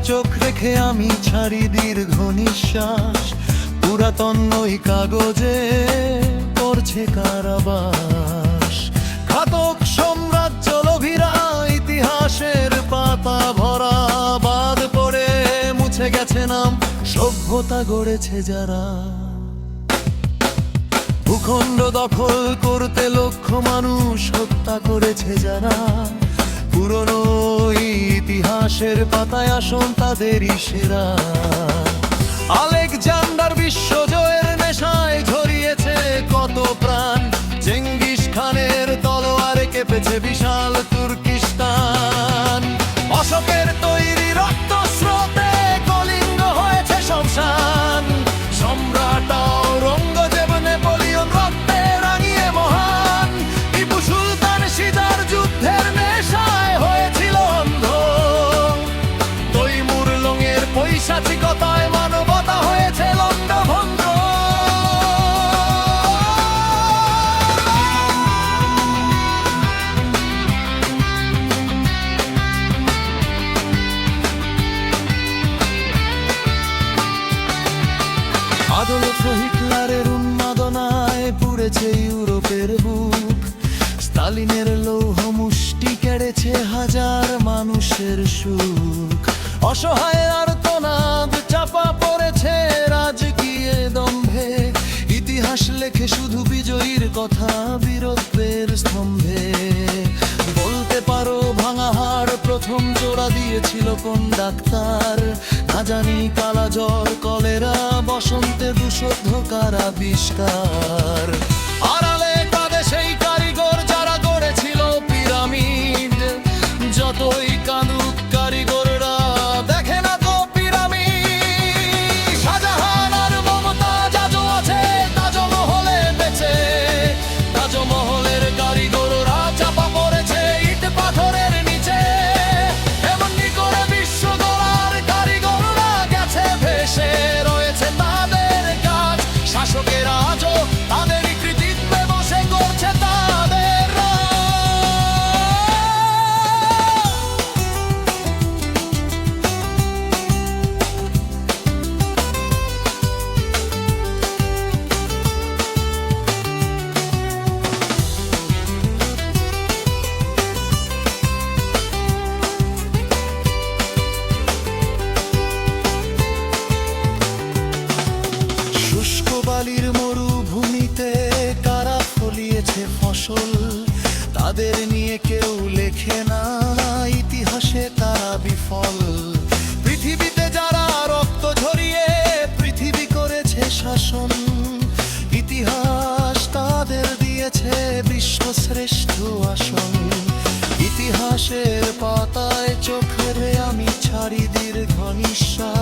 চোখ রেখে আমি ছাড়ি দীর্ঘ নিঃশ্বাস। পুরাতন ওই কাগজে করছে কারাবাস। ঘাতক সাম্রাজ্য লোভীরা ইতিহাসের পাতা ভরা। বাদ পড়ে মুছে গেছে নাম, সভ্যতা গড়েছে যারা। ভূখণ্ড দখল করতে লক্ষ মানুষ হত্যা করেছে যারা। পুরনো ইতিহাসের পাতায় আসন তাদেরই সেরা। আলেকজান্ডার বিশ্বজয়ের নেশায় ঝরিয়েছে কত প্রাণ। চেঙ্গিস খানের তলোয়ারে কেঁপেছে বিশাল তুর্কিস্তান। অশোকের তৈরি রক্ত স্রোতে কলিঙ্গ হয়েছে শ্মশান। সম্রাট ঔরঙ্গজেব নেপোলিয়ন রক্তে রাঙিয়ে মহান। টিপু সুলতান সিজার যুদ্ধের নেশায় হয়েছিল অন্ধ। তৈমুর লংয়ের পৈশাচিকতায় মানবতা হয়েছে লণ্ডভণ্ড। আদলফ হিটলারের উন্মাদনায় পুড়েছে ইউরোপের বুক। স্তালিনের লৌহ মুষ্টি কেড়েছে হাজার মানুষের সুখ। অসহায় আর্তনাদ চাপা পড়েছে রাজকীয় দম্ভে। ইতিহাস লেখে শুধু বিজয়ীর কথা বীরত্বের স্তম্ভে। বলতে পারো ভাঙা হাড় প্রথম জোড়া দিয়েছিল কোন ডাক্তার? না জানি কালা জ্বর, কলেরা, বসন্তে দুঃশোধকার আবিষ্কার। আড়ালে কাঁদে সেই কারিগর যারা গড়েছিল পিরামিড। যতই কাঁদুক কারিগররা দেখে না তো পিরামিড। শাহজাহান আর মমতাজ আজও আছে তাজমহলে বেঁচে। তাজমহলের কারিগররা চাপা পড়েছে ইট পাথরের নিচে। এমনি করে বিশ্ব গড়ার কারিগররা গেছে ভেসে। রয়েছে তাদের কাজ, শাসকের আজও তাদেরই কৃতিত্বে বসে করছে তাদের রাজ। শুষ্ক বালির মরুভূমিতে কারা ফলিয়েছে ফসল। তাদের নিয়ে কেউ লেখে না ইতিহাসে তারা বিফল। পৃথিবীতে যারা রক্ত ঝরিয়ে পৃথিবী করেছে শাসন। ইতিহাস তাদের দিয়েছে বিশ্বশ্রেষ্ঠ আসন। ইতিহাসের পাতায় চোখ রে আমি ছাড়ি দীর্ঘ নিঃশ্বাস।